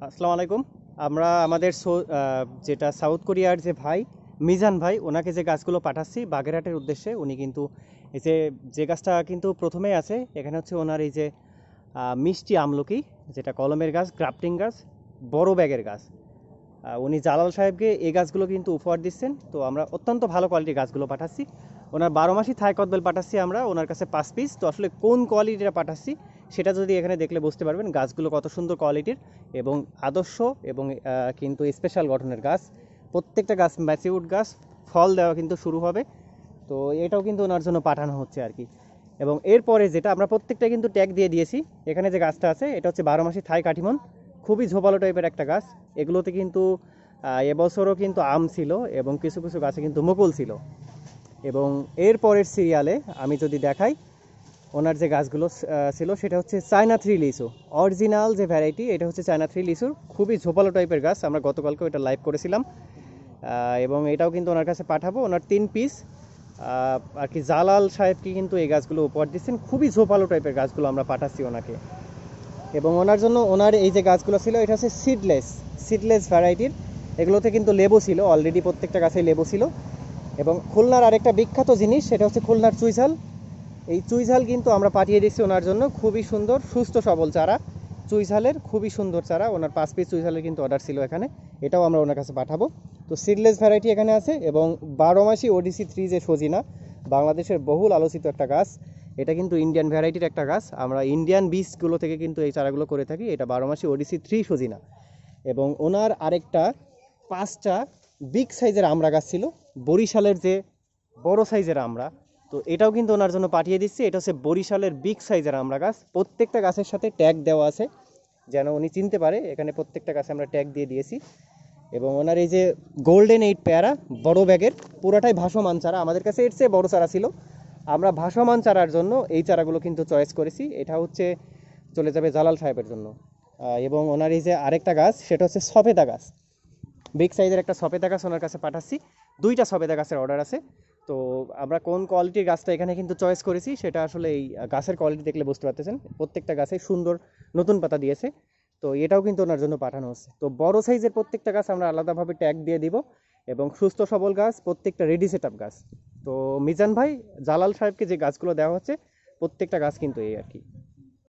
আসসালামু আলাইকুম। আমরা আমাদের যেটা সাউথ কোরিয়ার যে ভাই মিজান ভাই ওনাকে যে গাছগুলো পাঠাচ্ছি বাগেরহাটের উদ্দেশ্যে, উনি কিন্তু এই যে গাছটা কিন্তু প্রথমেই আছে এখানে হচ্ছে ওনার এই যে মিষ্টি আমলকি, যেটা কলমের গাছ, গ্রাফটিং গাছ, বড় ব্যাগের গাছ। উনি জালাল সাহেবকে এই গাছগুলো কিন্তু উপহার দিচ্ছেন। তো আমরা অত্যন্ত ভালো কোয়ালিটির গাছগুলো পাঠাচ্ছি। ওনার 12 মাসি থাই কদবেল পাঠাচ্ছি আমরা ওনার কাছে 5 পিস। তো আসলে কোন কোয়ালিটিটা পাঠাচ্ছি সেটা যদি এখানে দেখলে বুঝতে পারবেন গাছগুলো কত সুন্দর কোয়ালিটির এবং আদর্শ এবং কিন্তু স্পেশাল গঠনের গাছ। প্রত্যেকটা গাছ ম্যাচিউড গাছ, ফল দেওয়া কিন্তু শুরু হবে। তো এটাও কিন্তু ওনার জন্য পাঠানো হচ্ছে আর কি। এবং এরপরে যেটা আমরা প্রত্যেকটা কিন্তু ট্যাগ দিয়ে দিয়েছি। এখানে যে গাছটা আছে এটা হচ্ছে 12 মাসি থাই কাঠিমন, খুবই ঝোপালো টাইপের একটা গাছ। এগুলোতে কিন্তু এবছরও কিন্তু আম ছিল এবং কিছু কিছু গাছে কিন্তু মুকুল ছিল। এবং এর পরের সিরিয়ালে আমি যদি দেখাই ওনার যে গাছগুলো ছিল সেটা হচ্ছে চায়না থ্রি লিচু। অরিজিনাল যে ভ্যারাইটি এটা হচ্ছে চায়না থ্রি লিচুর, খুবই ঝোপালো টাইপের গাছ। আমরা গতকালকে এটা লাইভ করেছিলাম এবং এটাও কিন্তু ওনার কাছে পাঠাবো। ওনার 3 পিস আর কি জালাল সাহেবকে কিন্তু এই গাছগুলো উপহার দিচ্ছেন। খুবই ঝোপালো টাইপের গাছগুলো আমরা পাঠাচ্ছি ওনাকে। এবং ওনার জন্য ওনার এই যে গাছগুলো ছিল এটা হচ্ছে সিডলেস ভ্যারাইটির। এগুলোতে কিন্তু লেবু ছিল, অলরেডি প্রত্যেকটা গাছে লেবু ছিল। এবং খুলনার আরেকটা বিখ্যাত জিনিস সেটা হচ্ছে খুলনার চুইঝাল। এই চুইঝাল কিন্তু আমরা পাঠিয়ে দিচ্ছি ওনার জন্য, খুবই সুন্দর সুস্থ সবল চারা। চুইঝালের খুবই সুন্দর চারা, ওনার 5 পিস চুইঝালের কিন্তু অর্ডার ছিল এখানে, এটাও আমরা ওনার কাছে পাঠাবো। তো সিডলেস ভ্যারাইটি এখানে আছে এবং 12 মাসি ODC3 যে সজিনা, বাংলাদেশের বহুল আলোচিত একটা গাছ। এটা কিন্তু ইন্ডিয়ান ভ্যারাইটির একটা গাছ, আমরা ইন্ডিয়ান বীজগুলো থেকে কিন্তু এই চারাগুলো করে থাকি। এটা 12 মাসি ODC3 সজিনা। এবং ওনার আরেকটা 5টা বিগ সাইজের আমড়া গাছ ছিল, বরিশালের যে বড় সাইজের আমড়া। তো এটাও কিন্তু ওনার জন্য পাঠিয়ে দিচ্ছি। এটা হচ্ছে বরিশালের বিগ সাইজের আমড়া গাছ, প্রত্যেকটা গাছের সাথে ট্যাগ দেওয়া আছে যেন উনি চিনতে পারে। এখানে প্রত্যেকটা গাছে আমরা ট্যাগ দিয়ে দিয়েছি। এবং ওনার এই যে গোল্ডেন 8 পেয়ারা বড় ব্যাগের, পুরাটাই ভাসমান চারা। আমাদের কাছে এর চেয়ে বড় চারা ছিল, আমরা ভাসমান চারার জন্য এই চারাগুলো কিন্তু চয়েস করেছি। এটা হচ্ছে চলে যাবে জালাল সাহেবের জন্য। এবং ওনার এই যে আরেকটা গাছ সেটা হচ্ছে সফেদা গাছ, বিগ সাইজের একটা সফেদা গাছ ওনার কাছে পাঠাচ্ছি। 2টা সফেদা গাছের অর্ডার আছে। তো আমরা কোন কোয়ালিটির গাছটা এখানে কিন্তু চয়েস করেছি সেটা আসলে এই গাছের কোয়ালিটি দেখলে বুঝতে পারতেছেন। প্রত্যেকটা গাছে সুন্দর নতুন পাতা দিয়েছে। তো এটাও কিন্তু ওনার জন্য পাঠানো হচ্ছে। তো বড় সাইজের প্রত্যেকটা গাছ আমরা আলাদাভাবে ট্যাগ দিয়ে দিব। এবং সুস্থ সবল গাছ, প্রত্যেকটা রেডি সেট আপ গাছ। তো মিজান ভাই, জালাল সাহেবকে যে গাছগুলো দেওয়া হচ্ছে প্রত্যেকটা গাছ কিন্তু এই আর কি।